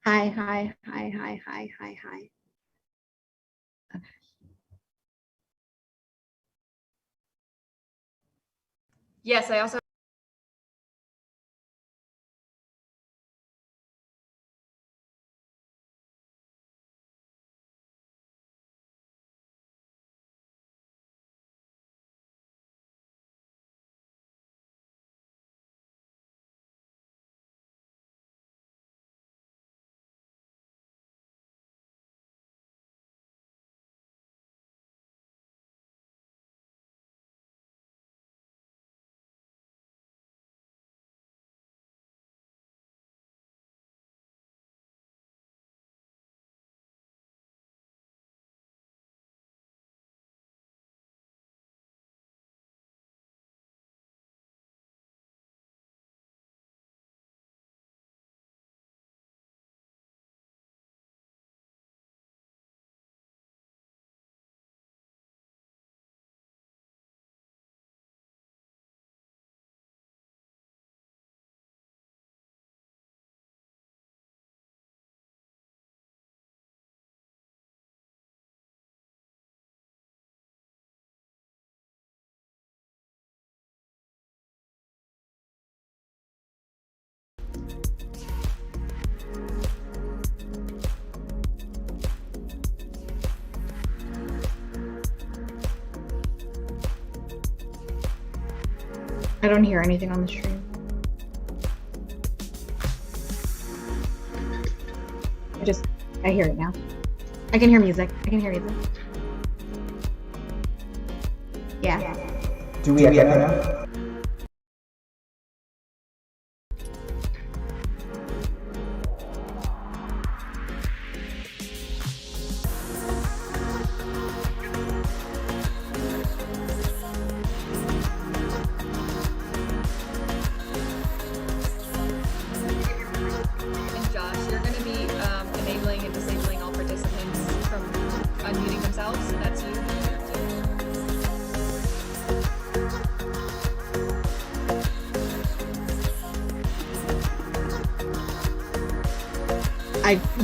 Hi, hi, hi, hi, hi, hi, hi. Okay. Yes, I also. I don't hear anything on the stream. I hear it now. I can hear music. I can hear music. Yeah. Do we echo now? And Josh, you're going to be enabling and disabling all participants from unmuting themselves. That's you.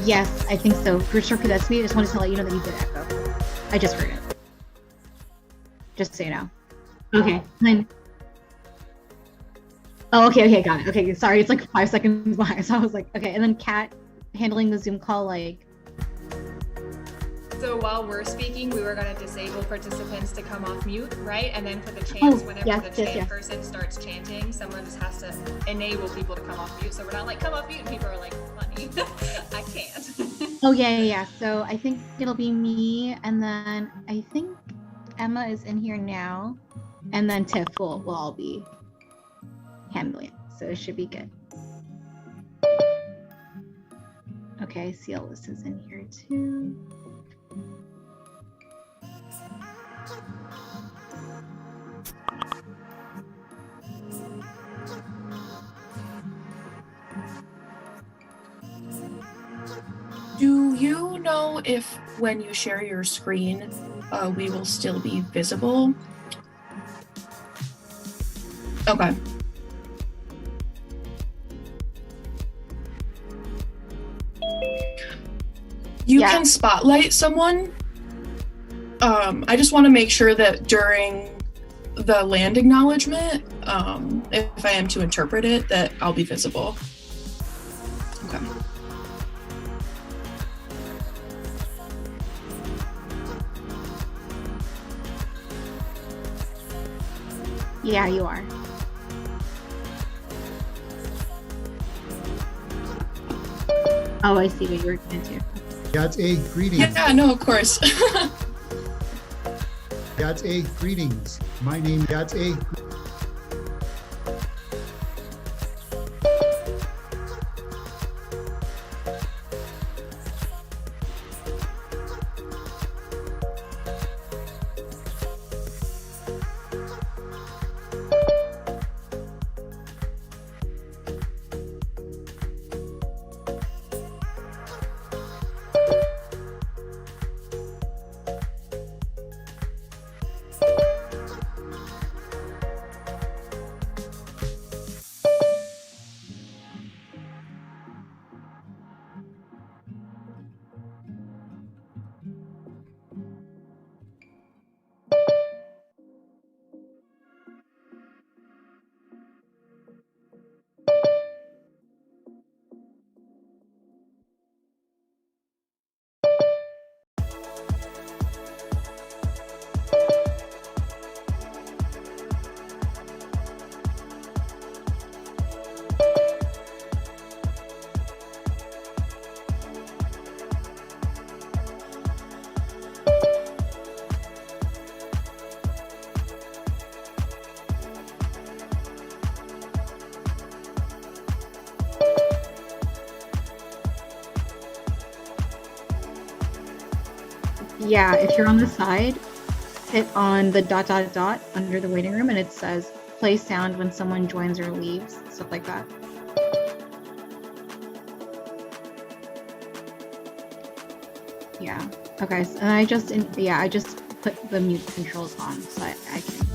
Yes, I think so. For sure, that's me. I just wanted to let you know that you did echo. I just heard it. Just so you know. Okay, then. Oh, okay, got it. Okay, sorry, it's like 5 seconds behind. So I was like, okay, and then Kat handling the Zoom call, like. So while we're speaking, we were going to disable participants to come off mute, right? And then for the chants, whenever the chant person starts chanting, someone just has to enable people to come off mute. So we're not like, come off mute, and people are like, funny, I can't. Oh, yeah. So I think it'll be me, and then I think Emma is in here now, and then Tiff will all be handling it. So it should be good. Okay, I see Alyssa's in here too. Do you know if when you share your screen, we will still be visible? Okay. You can spotlight someone. I just want to make sure that during the land acknowledgement, if I am to interpret it, that I'll be visible. Okay. Yeah, you are. Oh, I see what you were going to do. That's a greeting. Yeah, no, of course. That's a greetings. My name. That's a. Yeah, if you're on the side, hit on the ... under the waiting room and it says play sound when someone joins or leaves, stuff like that. Yeah. Okay. So, and I just put the mute controls on so I can.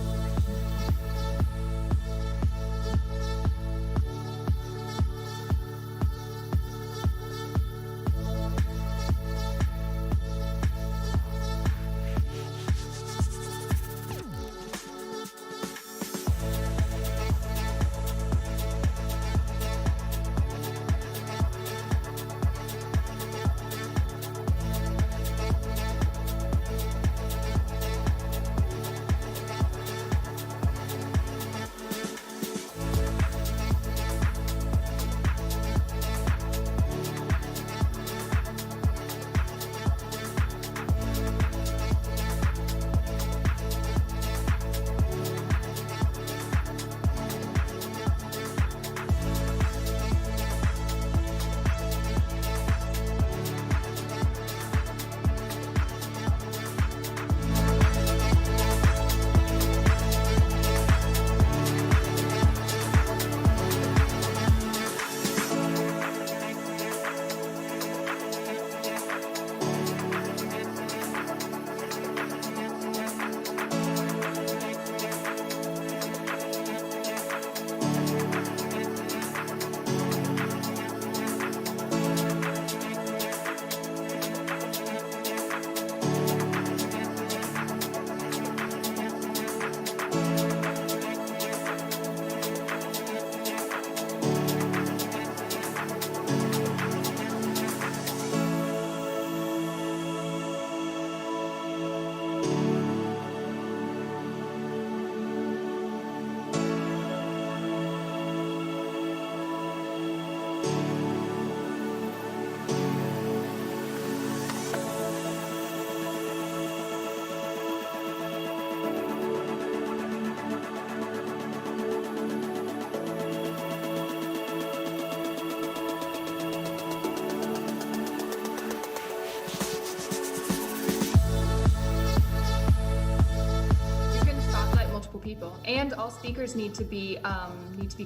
People, and all speakers need to be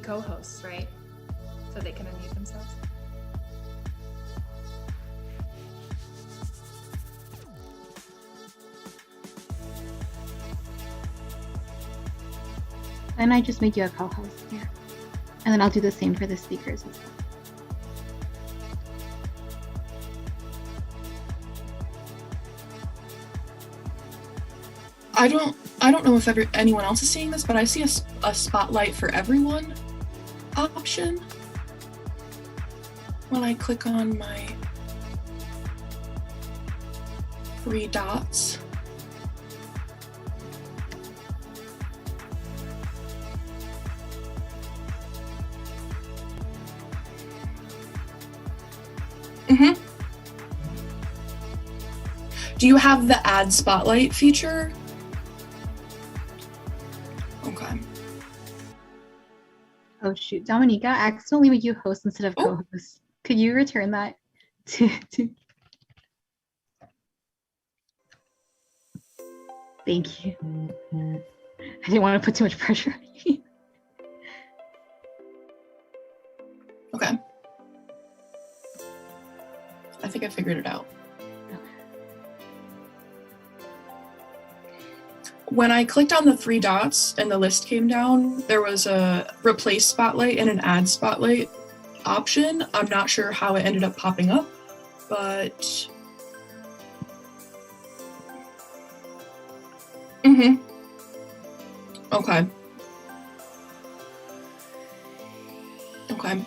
co-hosts, right? So they can unmute themselves. And I just make you a co-host here, and then I'll do the same for the speakers as well. I don't know if anyone else is seeing this, but I see a spotlight for everyone option when I click on my 3 dots. Mm-hmm. Do you have the add spotlight feature? Okay. Oh shoot, Dominica, I accidentally made you host instead of co-host. Could you return that to... Thank you. I didn't want to put too much pressure on you. Okay. I think I figured it out. When I clicked on the 3 dots and the list came down, there was a replace spotlight and an add spotlight option. I'm not sure how it ended up popping up, but... Mm-hmm. Okay. Okay.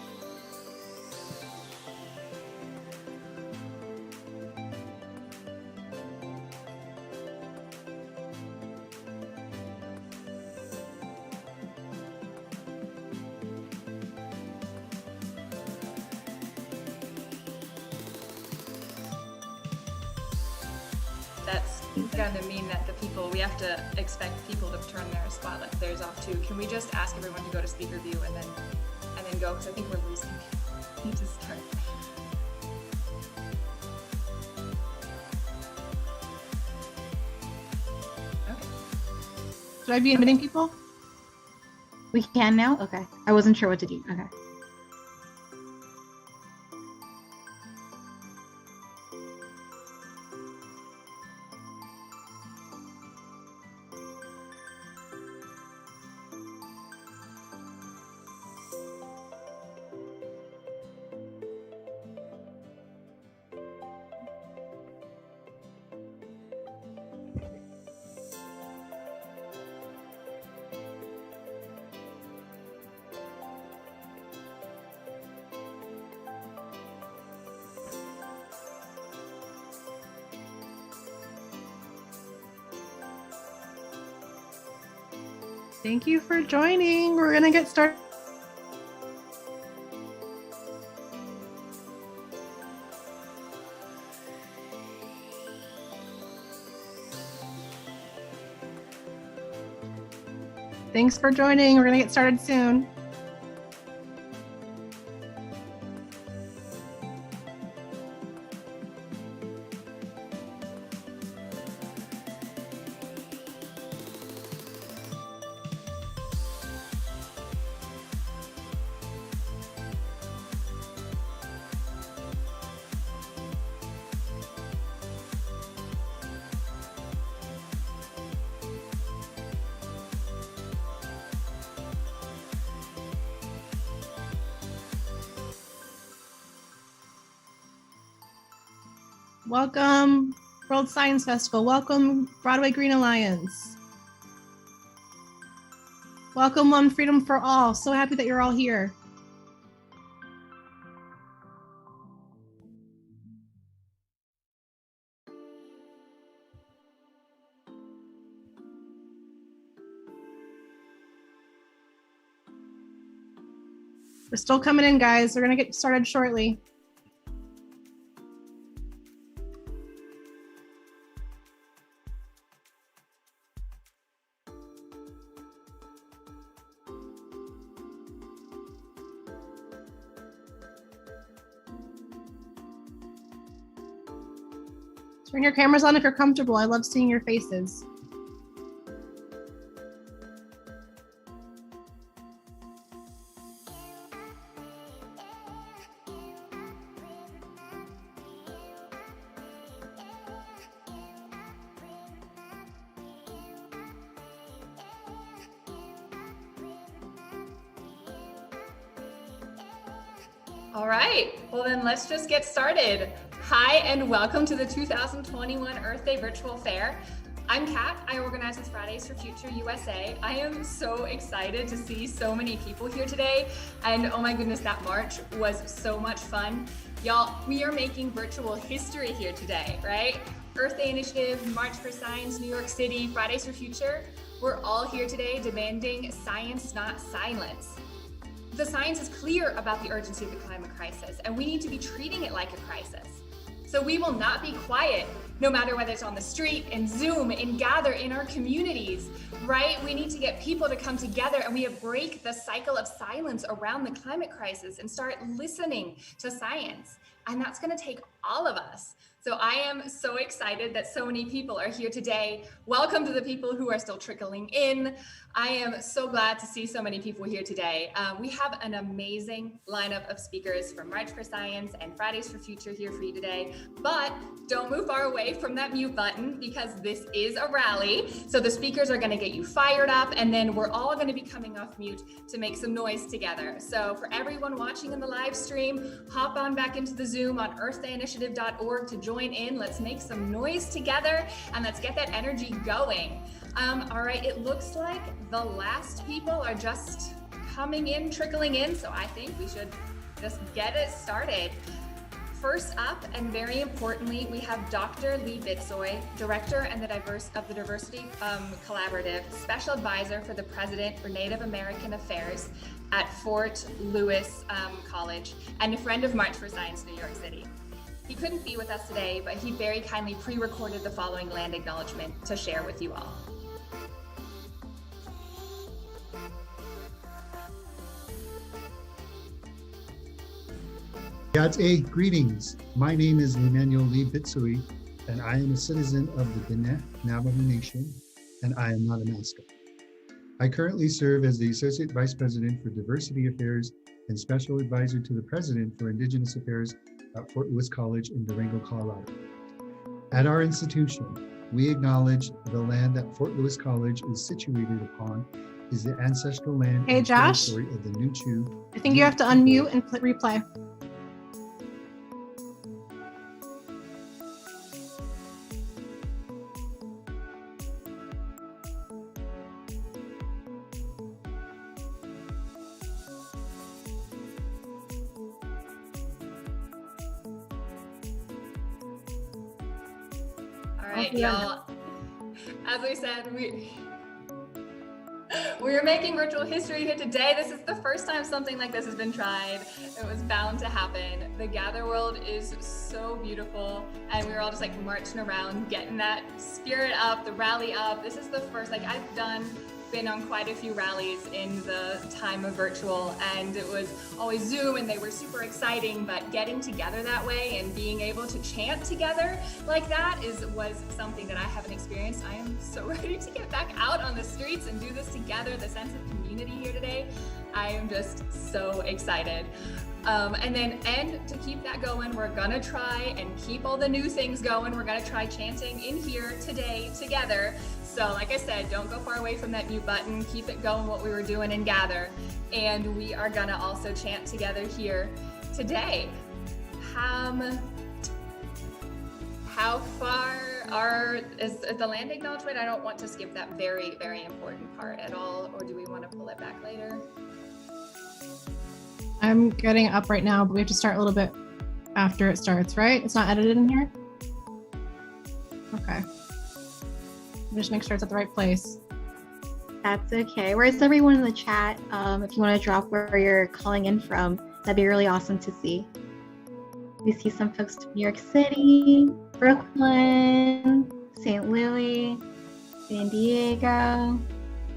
That's gonna mean that we have to expect people to turn their spotlight theirs off too. Can we just ask everyone to go to speaker view and then go? Because I think we're losing. We need to start. Should I be admitting people? We can now? Okay. I wasn't sure what to do. Okay. Thank you for joining. We're gonna get started. Thanks for joining. We're gonna get started soon. Welcome, World Science Festival. Welcome, Broadway Green Alliance. Welcome, One Freedom for All. So happy that you're all here. We're still coming in, guys. We're gonna get started shortly. Turn your cameras on if you're comfortable. I love seeing your faces. All right, well then let's just get started. Hi and welcome to the 2021 Earth Day Virtual Fair. I'm Kat, I organize with Fridays for Future USA. I am so excited to see so many people here today. And oh my goodness, that march was so much fun. Y'all, we are making virtual history here today, right? Earth Day Initiative, March for Science, New York City, Fridays for Future. We're all here today demanding science, not silence. The science is clear about the urgency of the climate crisis, and we need to be treating it like a crisis. So we will not be quiet, no matter whether it's on the street, in Zoom, in Gather, in our communities, right? We need to get people to come together and we break the cycle of silence around the climate crisis and start listening to science. And that's gonna take all of us. So I am so excited that so many people are here today. Welcome to the people who are still trickling in. I am so glad to see so many people here today. We have an amazing lineup of speakers from March for Science and Fridays for Future here for you today, but don't move far away from that mute button because this is a rally. So the speakers are gonna get you fired up and then we're all gonna be coming off mute to make some noise together. So for everyone watching in the live stream, hop on back into the Zoom on earthdayinitiative.org to join in. Let's make some noise together and let's get that energy going. All right, it looks like the last people are just coming in, trickling in, so I think we should just get it started. First up, and very importantly, we have Dr. Lee Bitsoy, Director and the Diversity Collaborative, Special Advisor for the President for Native American Affairs at Fort Lewis College, and a friend of March for Science New York City. He couldn't be with us today, but he very kindly pre-recorded the following land acknowledgement to share with you all. God's A, greetings. My name is Emmanuel Lee Bitsui, and I am a citizen of the Diné Navajo Nation, and I am not a mascot. I currently serve as the Associate Vice President for Diversity Affairs and Special Advisor to the President for Indigenous Affairs at Fort Lewis College in Durango, Colorado. At our institution, we acknowledge the land that Fort Lewis College is situated upon is the ancestral land Hey, and Josh? territory of the Nuchu. I think you have to unmute and replay. All right, yeah. y'all. As we said, we're making virtual history here today. This is the first time something like this has been tried. It was bound to happen. The Gather World is so beautiful, and we were all just like marching around, getting that spirit up, the rally up. This is the first, like I've been on quite a few rallies in the time of virtual, and it was always Zoom and they were super exciting, but getting together that way and being able to chant together like that was something that I haven't experienced. I am so ready to get back out on the streets and do this together, the sense of community here today. I am just so excited. And to keep that going, we're gonna try and keep all the new things going. We're gonna try chanting in here today together. So like I said, don't go far away from that mute button. Keep it going what we were doing in Gather. And we are gonna also chant together here today. How far is the land acknowledgement? I don't want to skip that very, very important part at all, or do we want to pull it back later? I'm getting it up right now, but we have to start a little bit after it starts, right? It's not edited in here? Okay. Just make sure it's at the right place. That's okay. Where's everyone in the chat? If you want to drop where you're calling in from, that'd be really awesome to see. We see some folks from New York City, Brooklyn, St. Louis, San Diego.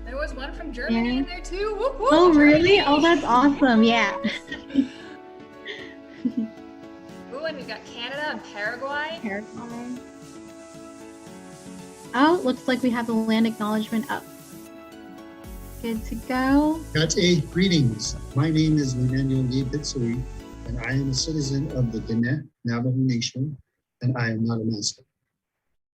There was one from Germany in there too. Whoop, whoop, Oh, Germany. really? Oh, that's awesome. Yeah. Ooh, and we've got Canada and Paraguay. Paraguay. Oh, looks like we have the land acknowledgement up. Good to go. Greetings. My name is Emmanuel Lee, and I am a citizen of the Diné Navajo Nation, and I am not a master.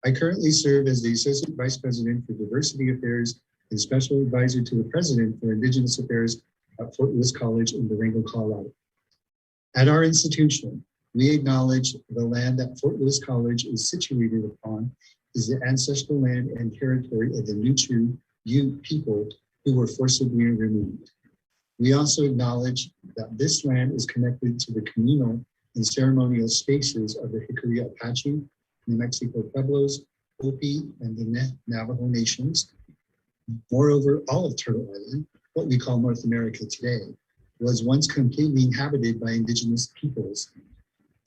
I currently serve as the Associate Vice President for Diversity Affairs and Special Advisor to the President for Indigenous Affairs at Fort Lewis College in Durango, Colorado. At our institution, we acknowledge the land that Fort Lewis College is situated upon is the ancestral land and territory of the Nuchu Ute people who were forcibly removed. We also acknowledge that this land is connected to the communal and ceremonial spaces of the Jicarilla Apache, New Mexico Pueblos, Hopi, and the Navajo nations. Moreover, all of Turtle Island, what we call North America today, was once completely inhabited by indigenous peoples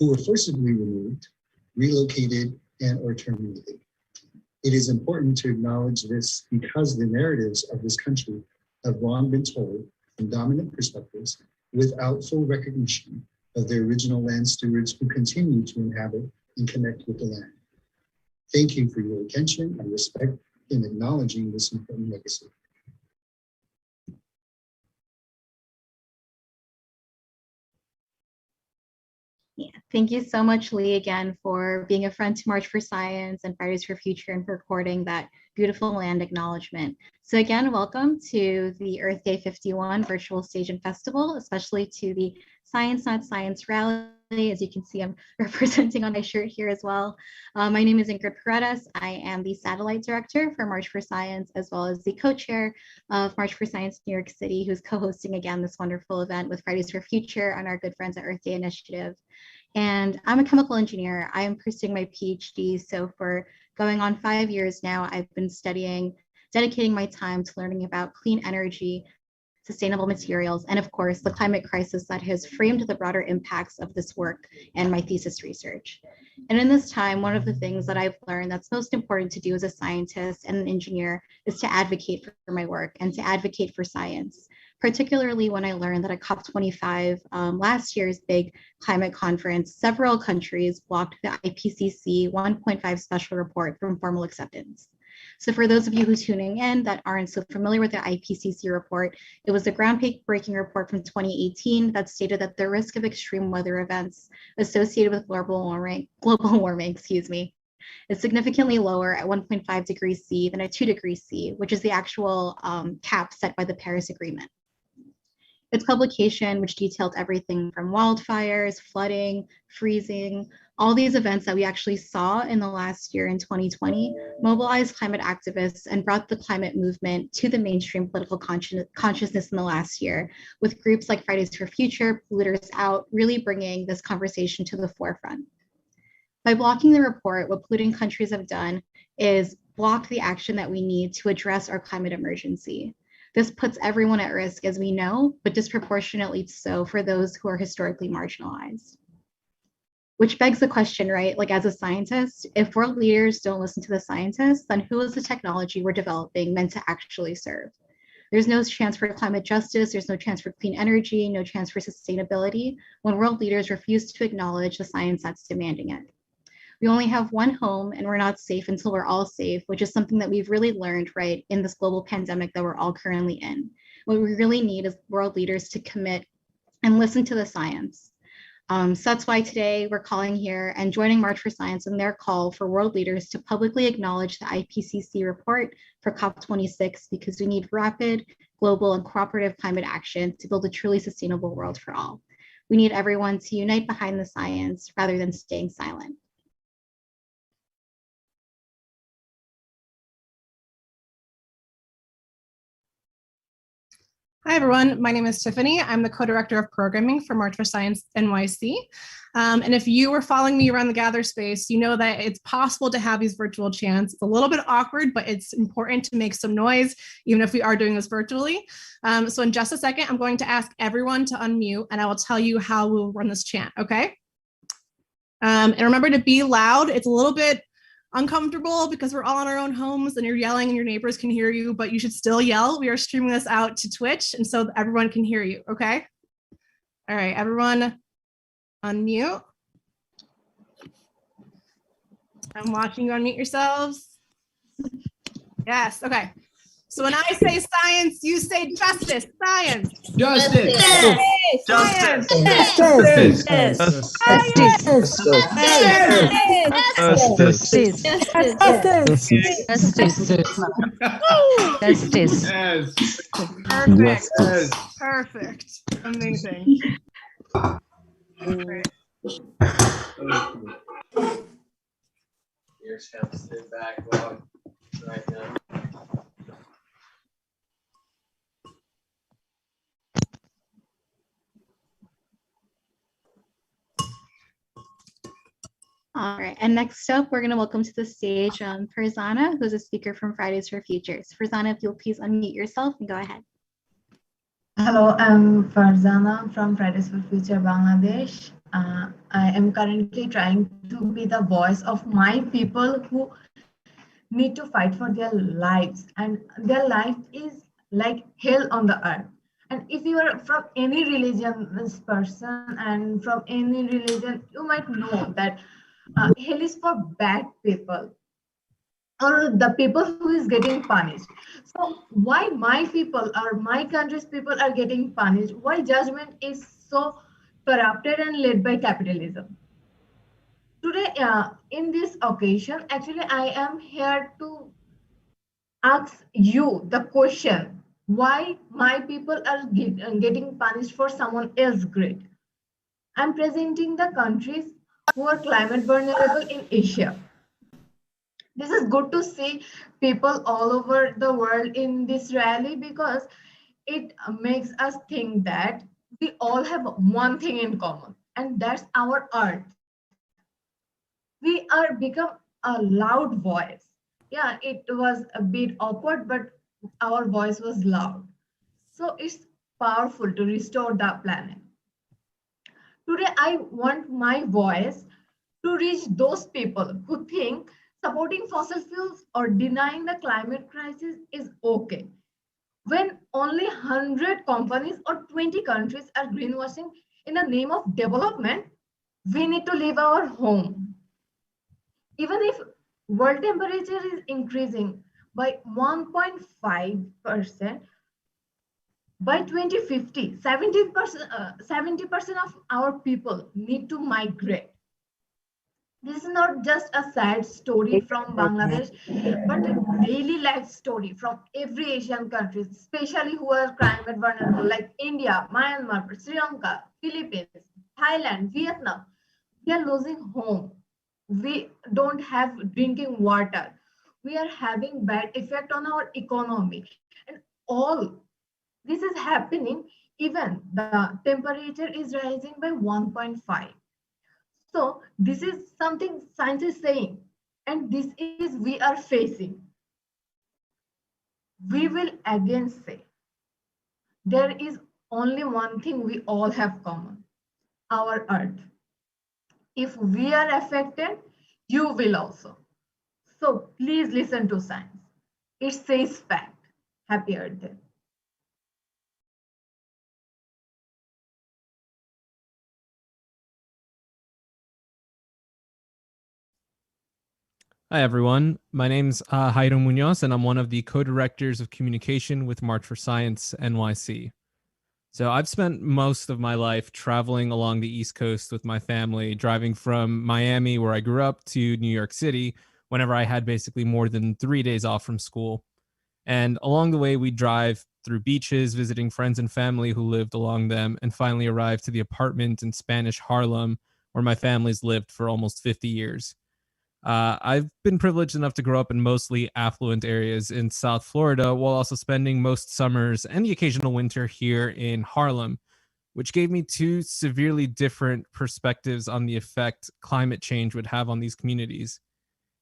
who were forcibly removed, relocated, and or terminated. It is important to acknowledge this because the narratives of this country have long been told from dominant perspectives without full recognition of the original land stewards who continue to inhabit and connect with the land. Thank you for your attention and respect in acknowledging this important legacy. Yeah, thank you so much, Lee, again, for being a friend to March for Science and Fridays for Future and for recording that beautiful land acknowledgement. So again, welcome to the Earth Day 51 Virtual Stage and Festival, especially to the Science Not Science rally. As you can see, I'm representing on my shirt here as well. My name is Ingrid Paredes. I am the Satellite Director for March for Science, as well as the co-chair of March for Science New York City, who's co-hosting again this wonderful event with Fridays for Future and our good friends at Earth Day Initiative. And I'm a chemical engineer. I am pursuing my PhD. So for going on 5 years now, I've been dedicating my time to learning about clean energy, sustainable materials, and of course, the climate crisis that has framed the broader impacts of this work and my thesis research. And in this time, one of the things that I've learned that's most important to do as a scientist and an engineer is to advocate for my work and to advocate for science, particularly when I learned that at COP25, last year's big climate conference, several countries blocked the IPCC 1.5 special report from formal acceptance. So for those of you who are tuning in that aren't so familiar with the IPCC report, it was a groundbreaking report from 2018 that stated that the risk of extreme weather events associated with global warming, is significantly lower at 1.5 degrees C than at 2 degrees C, which is the actual cap set by the Paris Agreement. Its publication, which detailed everything from wildfires, flooding, freezing, all these events that we actually saw in the last year in 2020, mobilized climate activists and brought the climate movement to the mainstream political consciousness in the last year, with groups like Fridays for Future, Polluters Out, really bringing this conversation to the forefront. By blocking the report, what polluting countries have done is block the action that we need to address our climate emergency. This puts everyone at risk, as we know, but disproportionately so for those who are historically marginalized. Which begs the question, right? Like, as a scientist, if world leaders don't listen to the scientists, then who is the technology we're developing meant to actually serve? There's no chance for climate justice, there's no chance for clean energy, no chance for sustainability when world leaders refuse to acknowledge the science that's demanding it. We only have one home and we're not safe until we're all safe, which is something that we've really learned, right, in this global pandemic that we're all currently in. What we really need is world leaders to commit and listen to the science. So that's why today we're calling here and joining March for Science in their call for world leaders to publicly acknowledge the IPCC report for COP26, because we need rapid, global, and cooperative climate action to build a truly sustainable world for all. We need everyone to unite behind the science rather than staying silent. Hi, everyone. My name is Tiffany. I'm the co-director of programming for March for Science NYC. And if you were following me around the Gather space, you know that it's possible to have these virtual chants. It's a little bit awkward, but it's important to make some noise, even if we are doing this virtually. So in just a second, I'm going to ask everyone to unmute, and I will tell you how we'll run this chant, okay? And remember to be loud. It's a little bit uncomfortable because we're all in our own homes and you're yelling and your neighbors can hear you, but you should still yell. We are streaming this out to Twitch, and so everyone can hear you, okay? All right, everyone unmute. I'm watching you unmute yourselves. Yes, okay. So when I say science, you say justice. Science. Justice. Science. Justice. Perfect. Amazing. Great. Ears have to sit back long right now. All right, and next up, we're going to welcome to the stage Farzana, who's a speaker from Fridays for Futures. Farzana, if you'll please unmute yourself and go ahead. Hello, I'm Farzana from Fridays for Future Bangladesh. I am currently trying to be the voice of my people who need to fight for their lives, and their life is like hell on the earth. And if you are from any religious person and from any religion, you might know that hell is for bad people or the people who is getting punished. So why my people or my country's people are getting punished? Why judgment is so corrupted and led by capitalism? Today, in this occasion, actually, I am here to ask you the question, why my people are getting punished for someone else's greed? I'm presenting the countries who are climate vulnerable in Asia. This is good to see people all over the world in this rally, because it makes us think that we all have one thing in common, and that's our earth. We are become a loud voice. Yeah, it was a bit awkward, but our voice was loud. So it's powerful to restore the planet. Today, I want my voice to reach those people who think supporting fossil fuels or denying the climate crisis is okay, when only 100 companies or 20 countries are greenwashing in the name of development. We need to leave our home. Even if world temperature is increasing, by 1.5%. By 2050, 70% of our people need to migrate. This is not just a sad story from Bangladesh, but a daily life story from every Asian country, especially who are climate vulnerable, like India, Myanmar, Sri Lanka, Philippines, Thailand, Vietnam. We are losing home. We don't have drinking water. We are having bad effect on our economy. And all this is happening, even the temperature is rising by 1.5. So this is something science is saying, and this is we are facing. We will again say, there is only one thing we all have common, our earth. If we are affected, you will also. So please listen to science. It says fact. Happy Earth Day. Hi, everyone. My name's Jairo Munoz, and I'm one of the co-directors of communication with March for Science NYC. So I've spent most of my life traveling along the East Coast with my family, driving from Miami, where I grew up, to New York City whenever I had basically more than 3 days off from school. And along the way, we'd drive through beaches, visiting friends and family who lived along them, and finally arrived to the apartment in Spanish Harlem, where my family's lived for almost 50 years. I've been privileged enough to grow up in mostly affluent areas in South Florida, while also spending most summers and the occasional winter here in Harlem, which gave me two severely different perspectives on the effect climate change would have on these communities.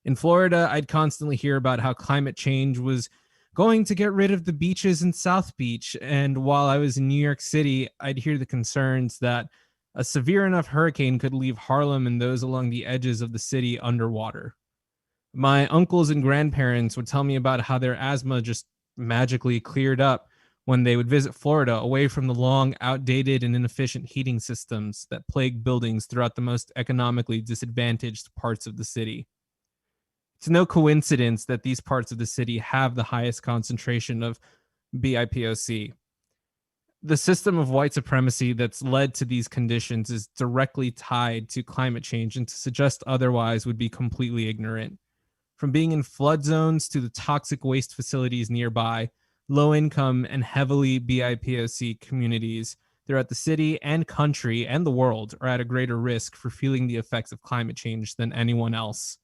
In Florida, I'd constantly hear about how climate change was going to get rid of the beaches in South Beach. And while I was in New York City, I'd hear the concerns that a severe enough hurricane could leave Harlem and those along the edges of the city underwater. My uncles and grandparents would tell me about how their asthma just magically cleared up when they would visit Florida, away from the long, outdated, and inefficient heating systems that plague buildings throughout the most economically disadvantaged parts of the city. It's no coincidence that these parts of the city have the highest concentration of BIPOC. The system of white supremacy that's led to these conditions is directly tied to climate change, and to suggest otherwise would be completely ignorant. From being in flood zones to the toxic waste facilities nearby, low income and heavily BIPOC communities throughout the city and country and the world are at a greater risk for feeling the effects of climate change than anyone else.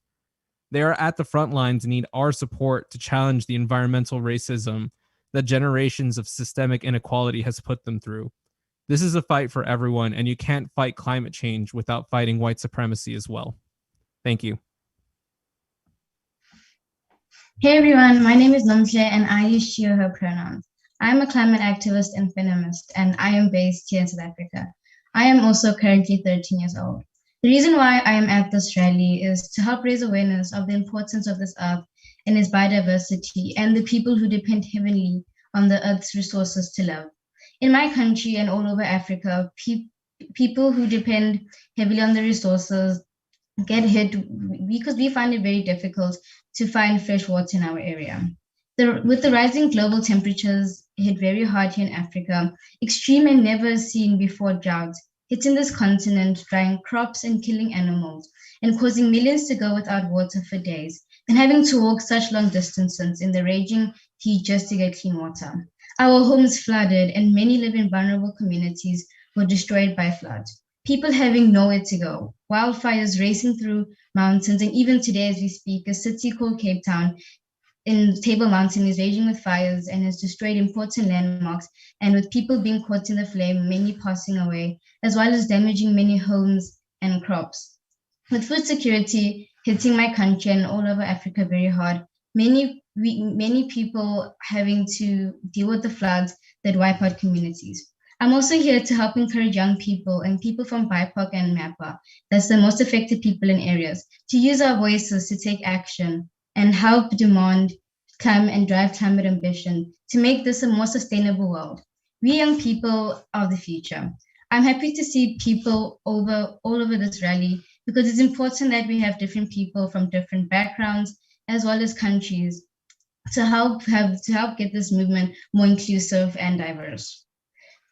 They are at the front lines and need our support to challenge the environmental racism that generations of systemic inequality has put them through. This is a fight for everyone, and you can't fight climate change without fighting white supremacy as well. Thank you. Hey everyone, my name is Namsle and I use she or her pronouns. I am a climate activist and feminist, and I am based here in South Africa. I am also currently 13 years old. The reason why I am at this rally is to help raise awareness of the importance of this earth and its biodiversity and the people who depend heavily on the earth's resources to live. In my country and all over Africa, people who depend heavily on the resources get hit because we find it very difficult to find fresh water in our area. With the rising global temperatures hit very hard here in Africa, extreme and never seen before droughts hitting this continent, drying crops and killing animals, and causing millions to go without water for days, and having to walk such long distances in the raging heat just to get clean water. Our homes flooded, and many live in vulnerable communities were destroyed by floods. People having nowhere to go, wildfires racing through mountains, and even today as we speak, a city called Cape Town in Table Mountain is raging with fires and has destroyed important landmarks, and with people being caught in the flame, many passing away, as well as damaging many homes and crops. With food security hitting my country and all over Africa very hard, many people having to deal with the floods that wipe out communities. I'm also here to help encourage young people and people from BIPOC and MAPA, that's the most affected people in areas, to use our voices to take action and help demand climate and drive climate ambition to make this a more sustainable world. We young people are the future. I'm happy to see people all over this rally because it's important that we have different people from different backgrounds as well as countries to help get this movement more inclusive and diverse.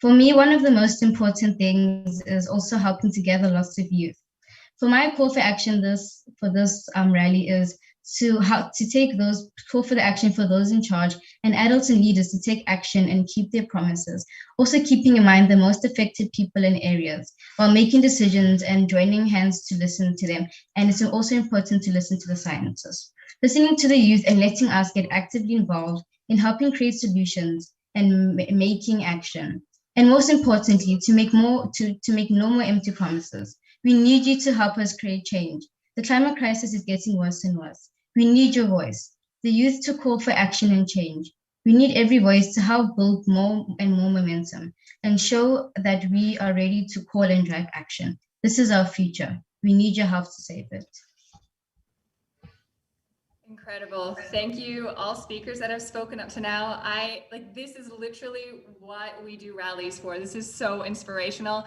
For me, one of the most important things is also helping to gather lots of youth. For my call for action for this rally is to call for the action for those in charge and adults and leaders to take action and keep their promises. Also keeping in mind the most affected people in areas while making decisions and joining hands to listen to them. And it's also important to listen to the scientists. Listening to the youth and letting us get actively involved in helping create solutions and making action. And most importantly, to make no more empty promises. We need you to help us create change. The climate crisis is getting worse and worse. We need your voice, the youth to call for action and change. We need every voice to help build more and more momentum and show that we are ready to call and drive action. This is our future. We need your help to save it. Incredible. Thank you, all speakers that have spoken up to now. This is literally what we do rallies for. This is so inspirational.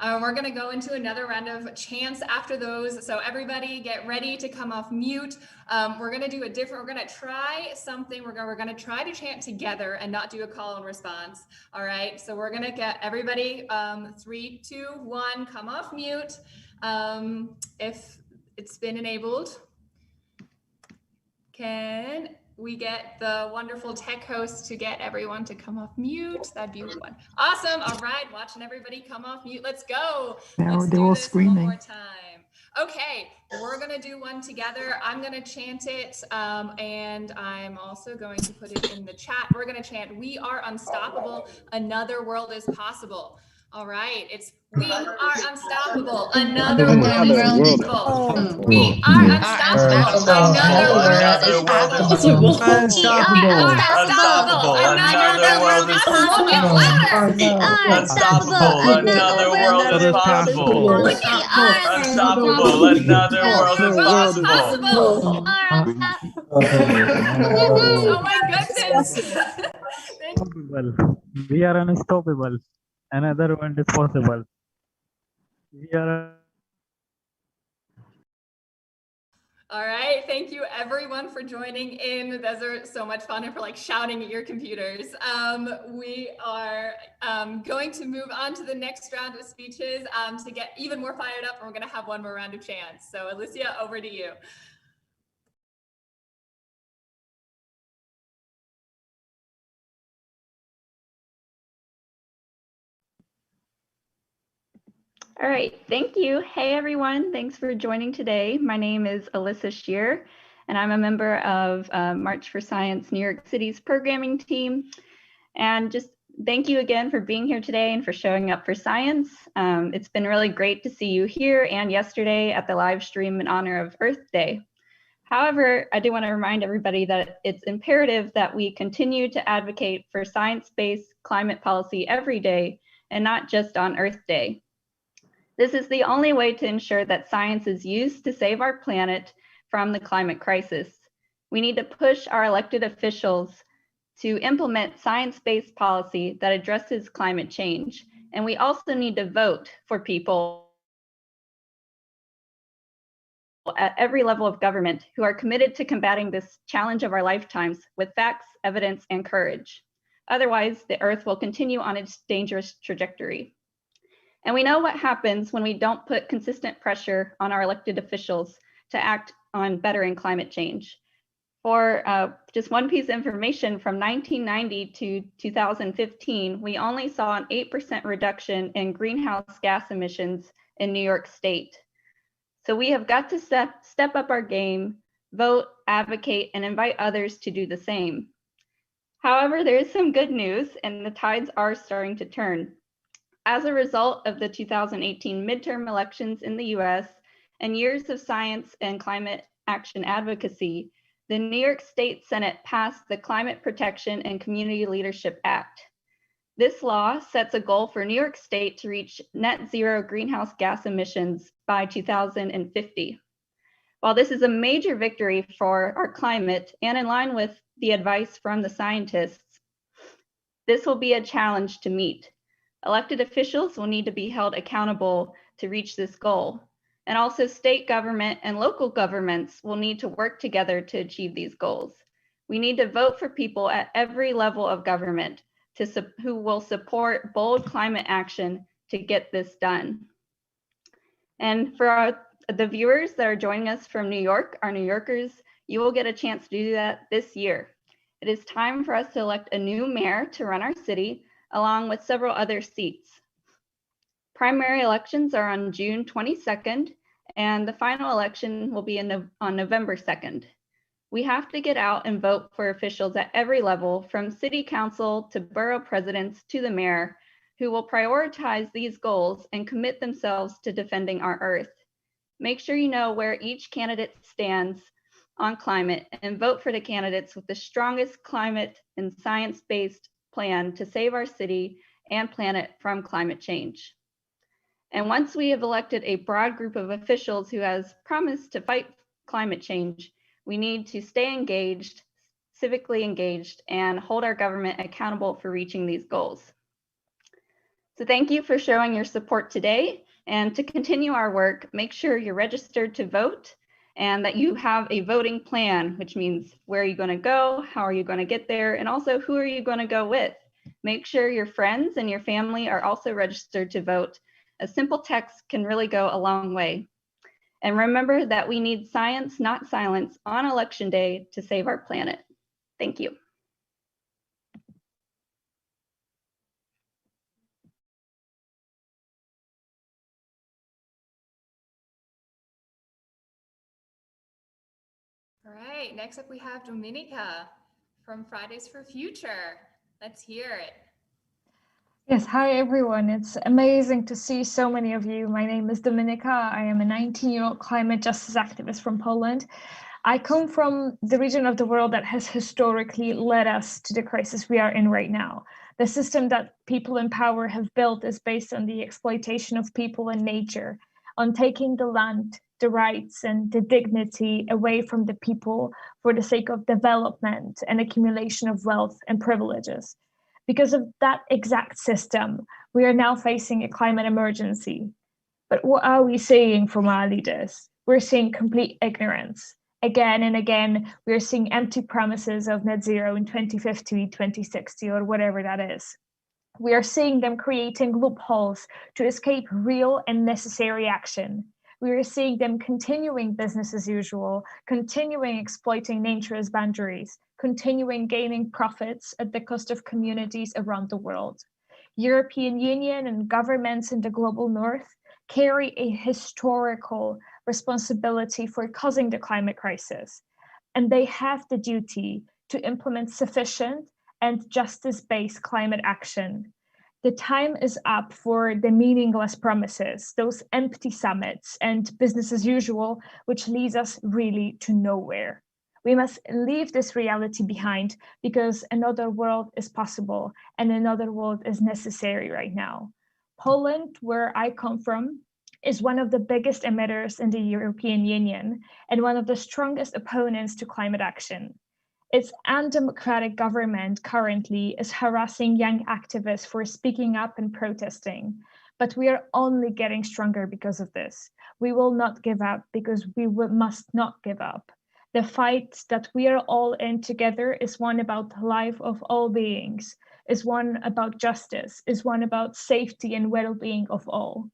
We're going to go into another round of chants after those. So everybody get ready to come off mute. We're going to do we're going to try something. We're going to try to chant together and not do a call and response. All right. So we're going to get everybody 3, 2, 1, come off mute. If it's been enabled. Can we get the wonderful tech host to get everyone to come off mute? That'd be fun. Awesome. All right. Watching everybody come off mute. Let's go. Let's do this one more time. Okay. We're going to do one together. I'm going to chant it. And I'm also going to put it in the chat. We're going to chant, "We are unstoppable. Another world is possible." All right. It's "We are unstoppable. Another world is possible. We are unstoppable. Another world is possible. We are unstoppable. Another world is possible. Get louder. Unstoppable, another world is possible. Unstoppable, another world is possible. Oh my goodness. We are unstoppable. Another one is possible. We are. All right. Thank you everyone for joining in. Those are so much fun and for shouting at your computers. We are going to move on to the next round of speeches to get even more fired up. And we're going to have one more round of chants. So Alicia, over to you. All right, thank you. Hey everyone, thanks for joining today. My name is Alyssa Shear, and I'm a member of March for Science New York City's programming team. And just thank you again for being here today and for showing up for science. It's been really great to see you here and yesterday at the live stream in honor of Earth Day. However, I do want to remind everybody that it's imperative that we continue to advocate for science-based climate policy every day and not just on Earth Day. This is the only way to ensure that science is used to save our planet from the climate crisis. We need to push our elected officials to implement science-based policy that addresses climate change. And we also need to vote for people at every level of government who are committed to combating this challenge of our lifetimes with facts, evidence, and courage. Otherwise, the Earth will continue on its dangerous trajectory. And we know what happens when we don't put consistent pressure on our elected officials to act on bettering climate change. For just one piece of information, from 1990 to 2015, we only saw an 8% reduction in greenhouse gas emissions in New York State. So we have got to step up our game, vote, advocate, and invite others to do the same. However, there is some good news, and the tides are starting to turn. As a result of the 2018 midterm elections in the US and years of science and climate action advocacy, the New York State Senate passed the Climate Protection and Community Leadership Act. This law sets a goal for New York State to reach net zero greenhouse gas emissions by 2050. While this is a major victory for our climate and in line with the advice from the scientists, this will be a challenge to meet. Elected officials will need to be held accountable to reach this goal. And also state government and local governments will need to work together to achieve these goals. We need to vote for people at every level of government who will support bold climate action to get this done. And for the viewers that are joining us from New York, our New Yorkers, you will get a chance to do that this year. It is time for us to elect a new mayor to run our city, along with several other seats. Primary elections are on June 22nd, and the final election will be on November 2nd. We have to get out and vote for officials at every level, from city council to borough presidents to the mayor, who will prioritize these goals and commit themselves to defending our Earth. Make sure you know where each candidate stands on climate and vote for the candidates with the strongest climate and science-based plan to save our city and planet from climate change. And once we have elected a broad group of officials who has promised to fight climate change, we need to stay engaged, civically engaged, and hold our government accountable for reaching these goals. So thank you for showing your support today. And to continue our work, make sure you're registered to vote and that you have a voting plan, which means where are you going to go, how are you going to get there, and also who are you going to go with. Make sure your friends and your family are also registered to vote. A simple text can really go a long way. And remember that we need science, not silence, on Election Day to save our planet. Thank you. All right, next up we have Dominica from Fridays for Future. Let's hear it. Yes, hi everyone. It's amazing to see so many of you. My name is Dominika. I am a 19-year-old climate justice activist from Poland. I come from the region of the world that has historically led us to the crisis we are in right now. The system that people in power have built is based on the exploitation of people and nature, on taking the land, the rights, and the dignity away from the people for the sake of development and accumulation of wealth and privileges. Because of that exact system, we are now facing a climate emergency. But what are we seeing from our leaders? We're seeing complete ignorance. Again and again, we're seeing empty promises of net zero in 2050, 2060, or whatever that is. We are seeing them creating loopholes to escape real and necessary action. We are seeing them continuing business as usual, continuing exploiting nature's boundaries, continuing gaining profits at the cost of communities around the world. European Union and governments in the global north carry a historical responsibility for causing the climate crisis, and they have the duty to implement sufficient and justice-based climate action. The time is up for the meaningless promises, those empty summits and business as usual, which leads us really to nowhere. We must leave this reality behind because another world is possible and another world is necessary right now. Poland, where I come from, is one of the biggest emitters in the European Union and one of the strongest opponents to climate action. Its undemocratic government currently is harassing young activists for speaking up and protesting, but we are only getting stronger because of this. We will not give up because we must not give up. The fight that we are all in together is one about the life of all beings, is one about justice, is one about safety and well-being of all.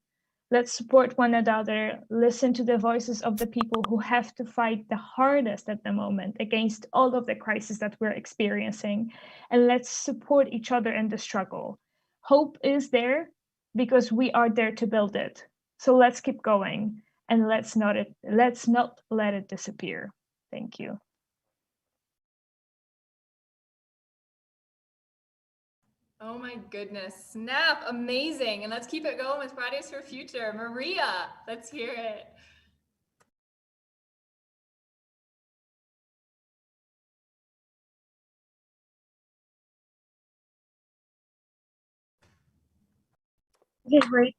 Let's support one another, listen to the voices of the people who have to fight the hardest at the moment against all of the crises that we're experiencing, and let's support each other in the struggle. Hope is there because we are there to build it. So let's keep going and let's not let it disappear. Thank you. Oh my goodness, snap, amazing. And let's keep it going with Fridays for Future. Maria, let's hear it. Okay, great.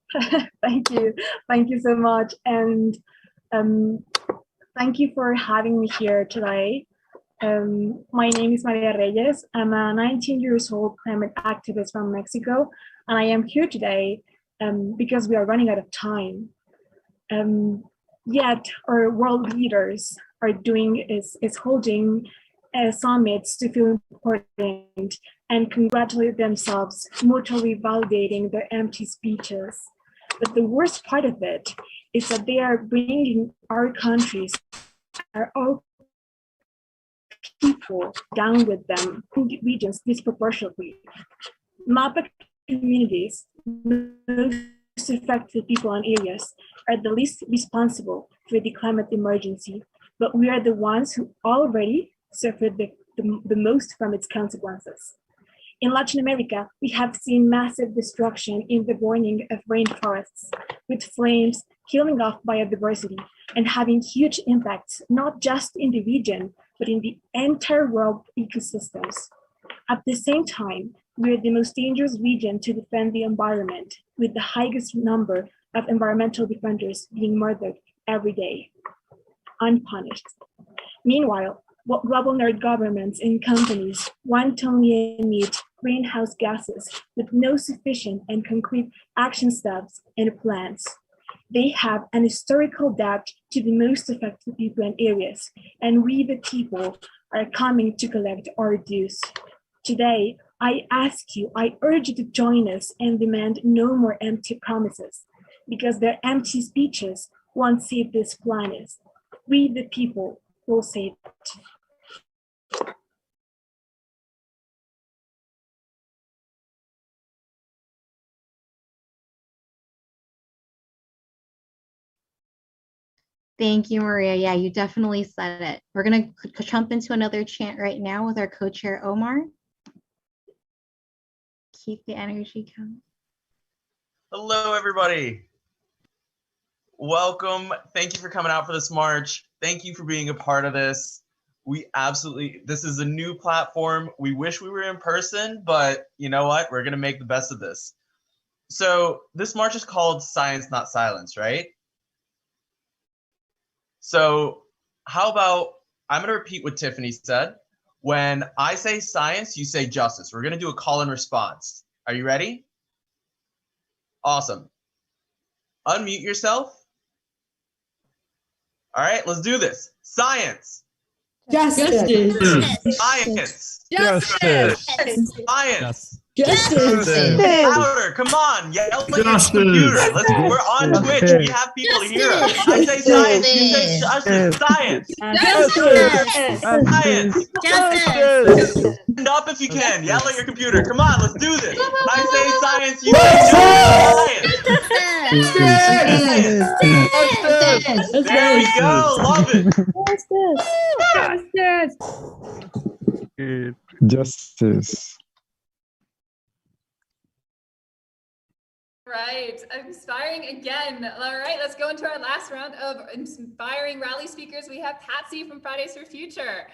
Thank you. Thank you so much. And thank you for having me here today. My name is Maria Reyes. I'm a 19 years old climate activist from Mexico, and I am here today because we are running out of time. Yet our world leaders are holding summits to feel important and congratulate themselves, mutually validating their empty speeches. But the worst part of it is that they are bringing our countries, our people down with them in regions disproportionately. MAPA communities, most affected people and areas, are the least responsible for the climate emergency, but we are the ones who already suffered the most from its consequences. In Latin America, we have seen massive destruction in the burning of rainforests, with flames killing off biodiversity and having huge impacts not just in the region, but in the entire world ecosystems. At the same time, we are the most dangerous region to defend the environment, with the highest number of environmental defenders being murdered every day, unpunished. Meanwhile, global nerd governments and companies want to only emit greenhouse gases with no sufficient and concrete action steps and plans. They have an historical debt to the most affected people and areas, and we the people are coming to collect our dues. Today, I ask you, I urge you to join us and demand no more empty promises, because their empty speeches won't save this planet. We the people will save it. Thank you, Maria. Yeah, you definitely said it. We're going to jump into another chant right now with our co-chair, Omar. Keep the energy coming. Hello, everybody. Welcome. Thank you for coming out for this march. Thank you for being a part of this. This is a new platform. We wish we were in person, but you know what? We're going to make the best of this. So this march is called Science, Not Silence, right? So how about, I'm going to repeat what Tiffany said. When I say science, you say justice. We're going to do a call and response. Are you ready? Awesome. Unmute yourself. All right, let's do this. Science. Justice. Science. Justice. Science. Justice. Louder, come on, yell at your computer. We're on Twitch. We have people to hear us. I say science, you say justice. Science. Science. Stand up if you can. Yell at your computer. Come on, let's do this. I say science, you say science. There we go. Love it. Justice. Right, inspiring again. All right, let's go into our last round of inspiring rally speakers. We have Patsy from Fridays for Future.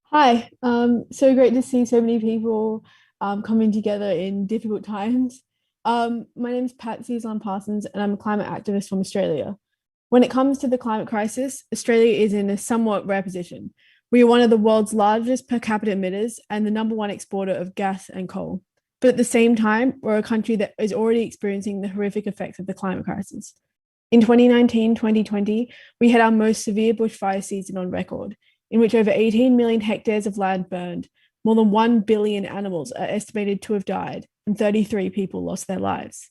Hi, so great to see so many people coming together in difficult times. My name is Patsy Parsons, and I'm a climate activist from Australia. When it comes to the climate crisis, Australia is in a somewhat rare position. We are one of the world's largest per capita emitters and the #1 exporter of gas and coal. But at the same time, we're a country that is already experiencing the horrific effects of the climate crisis. In 2019-2020, we had our most severe bushfire season on record, in which over 18 million hectares of land burned, more than 1 billion animals are estimated to have died, and 33 people lost their lives.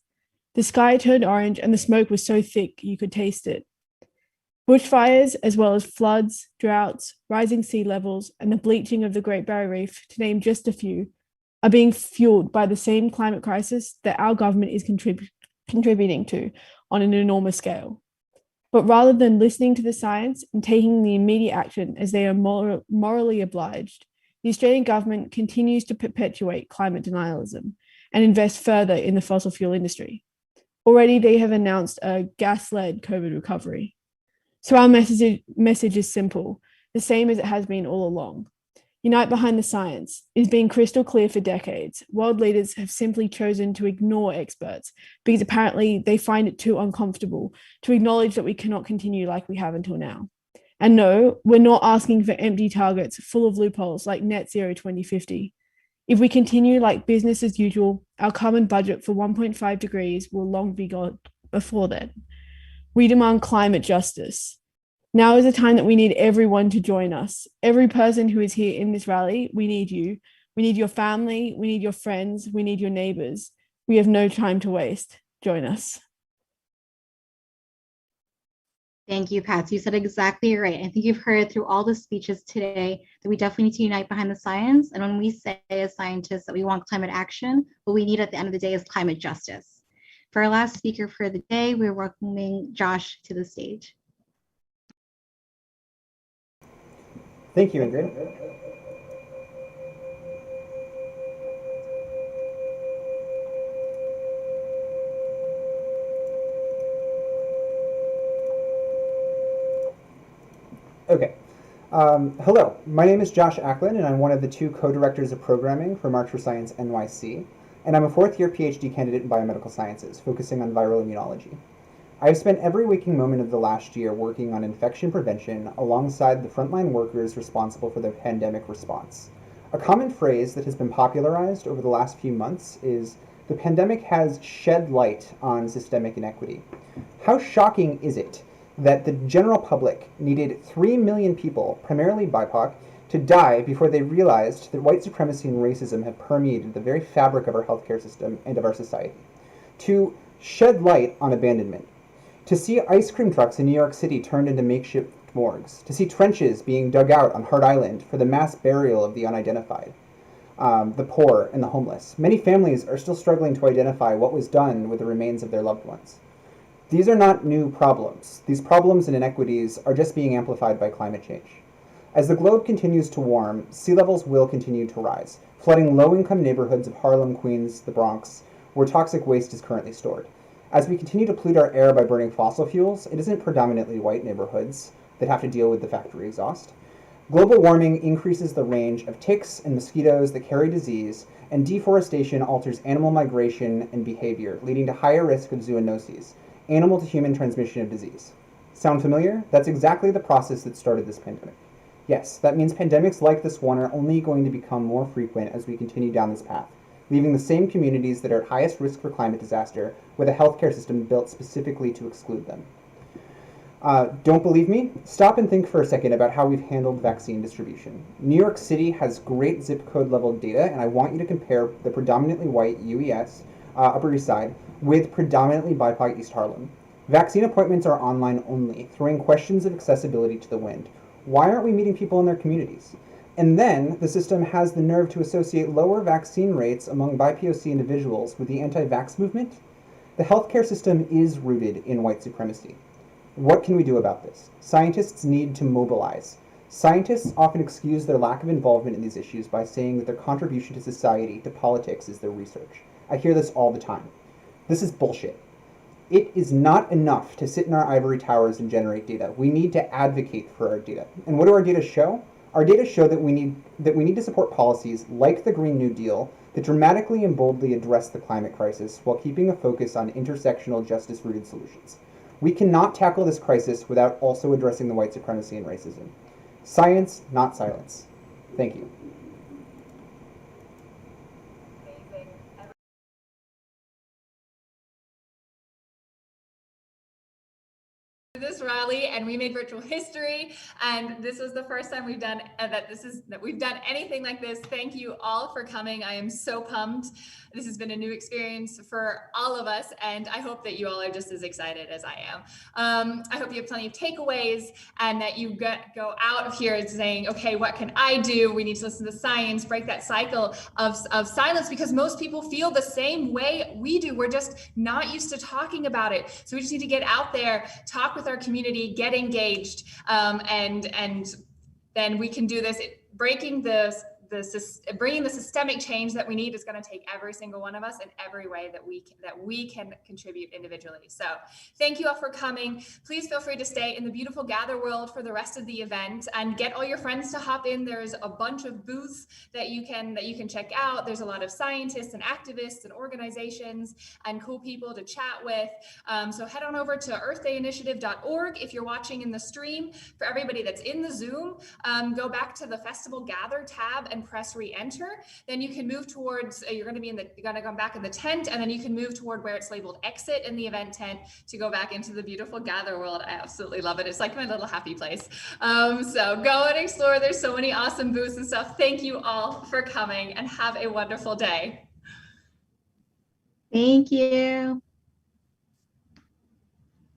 The sky turned orange and the smoke was so thick you could taste it. Bushfires, as well as floods, droughts, rising sea levels, and the bleaching of the Great Barrier Reef, to name just a few, are being fueled by the same climate crisis that our government is contributing to on an enormous scale. But rather than listening to the science and taking the immediate action as they are morally obliged, the Australian government continues to perpetuate climate denialism and invest further in the fossil fuel industry. Already they have announced a gas-led COVID recovery. So our message is simple, the same as it has been all along. Unite behind the science. It has been crystal clear for decades. World leaders have simply chosen to ignore experts because apparently they find it too uncomfortable to acknowledge that we cannot continue like we have until now. And no, we're not asking for empty targets full of loopholes like net zero 2050. If we continue like business as usual, our carbon budget for 1.5 degrees will long be gone before then. We demand climate justice. Now is a time that we need everyone to join us. Every person who is here in this rally, we need you. We need your family, we need your friends, we need your neighbors. We have no time to waste. Join us. Thank you, Pat. You said exactly right. I think you've heard through all the speeches today that we definitely need to unite behind the science. And when we say as scientists that we want climate action, what we need at the end of the day is climate justice. For our last speaker for the day, we're welcoming Josh to the stage. Thank you, Ingrid. Okay. Hello, my name is Josh Acklin, and I'm one of the 2 co-directors of programming for March for Science NYC, and I'm a 4th-year PhD candidate in biomedical sciences, focusing on viral immunology. I have spent every waking moment of the last year working on infection prevention alongside the frontline workers responsible for the pandemic response. A common phrase that has been popularized over the last few months is, "The pandemic has shed light on systemic inequity." How shocking is it that the general public needed 3 million people, primarily BIPOC, to die before they realized that white supremacy and racism have permeated the very fabric of our healthcare system and of our society? To shed light on abandonment. To see ice cream trucks in New York City turned into makeshift morgues. To see trenches being dug out on Hart Island for the mass burial of the unidentified, the poor, and the homeless. Many families are still struggling to identify what was done with the remains of their loved ones. These are not new problems. These problems and inequities are just being amplified by climate change. As the globe continues to warm, sea levels will continue to rise, flooding low-income neighborhoods of Harlem, Queens, the Bronx, where toxic waste is currently stored. As we continue to pollute our air by burning fossil fuels, it isn't predominantly white neighborhoods that have to deal with the factory exhaust. Global warming increases the range of ticks and mosquitoes that carry disease, and deforestation alters animal migration and behavior, leading to higher risk of zoonoses, animal-to-human transmission of disease. Sound familiar? That's exactly the process that started this pandemic. Yes, that means pandemics like this one are only going to become more frequent as we continue down this path, leaving the same communities that are at highest risk for climate disaster with a healthcare system built specifically to exclude them. Don't believe me? Stop and think for a second about how we've handled vaccine distribution. New York City has great zip code level data, and I want you to compare the predominantly white UES, Upper East Side, with predominantly BIPOC East Harlem. Vaccine appointments are online only, throwing questions of accessibility to the wind. Why aren't we meeting people in their communities? And then the system has the nerve to associate lower vaccine rates among BIPOC individuals with the anti-vax movement. The healthcare system is rooted in white supremacy. What can we do about this? Scientists need to mobilize. Scientists often excuse their lack of involvement in these issues by saying that their contribution to society, to politics, is their research. I hear this all the time. This is bullshit. It is not enough to sit in our ivory towers and generate data. We need to advocate for our data. And what do our data show? Our data show that we need to support policies like the Green New Deal that dramatically and boldly address the climate crisis while keeping a focus on intersectional justice-rooted solutions. We cannot tackle this crisis without also addressing the white supremacy and racism. Science, not silence. Thank you. This rally, and we made virtual history, and this was the first time we've done we've done anything like this. Thank you all for coming. I am so pumped. This has been a new experience for all of us, and I hope that you all are just as excited as I am. I hope you have plenty of takeaways and that you go out of here saying, okay, what can I do? We need to listen to science, break that cycle of silence, because most people feel the same way we do. We're just not used to talking about it. So we just need to get out there, talk with our community, get engaged, and then we can do this. Bringing the systemic change that we need is going to take every single one of us in every way that we can contribute individually. So thank you all for coming. Please feel free to stay in the beautiful Gather World for the rest of the event and get all your friends to hop in. There's a bunch of booths that you can check out. There's a lot of scientists and activists and organizations and cool people to chat with. So head on over to earthdayinitiative.org if you're watching in the stream. For everybody that's in the Zoom, go back to the Festival Gather tab and press re-enter. Then you can move towards, you're going to come back in the tent, and then you can move toward where it's labeled exit in the event tent to go back into the beautiful Gather world. I absolutely love it. It's like my little happy place. So go and explore. There's so many awesome booths and stuff. Thank you all for coming, and have a wonderful day. Thank you.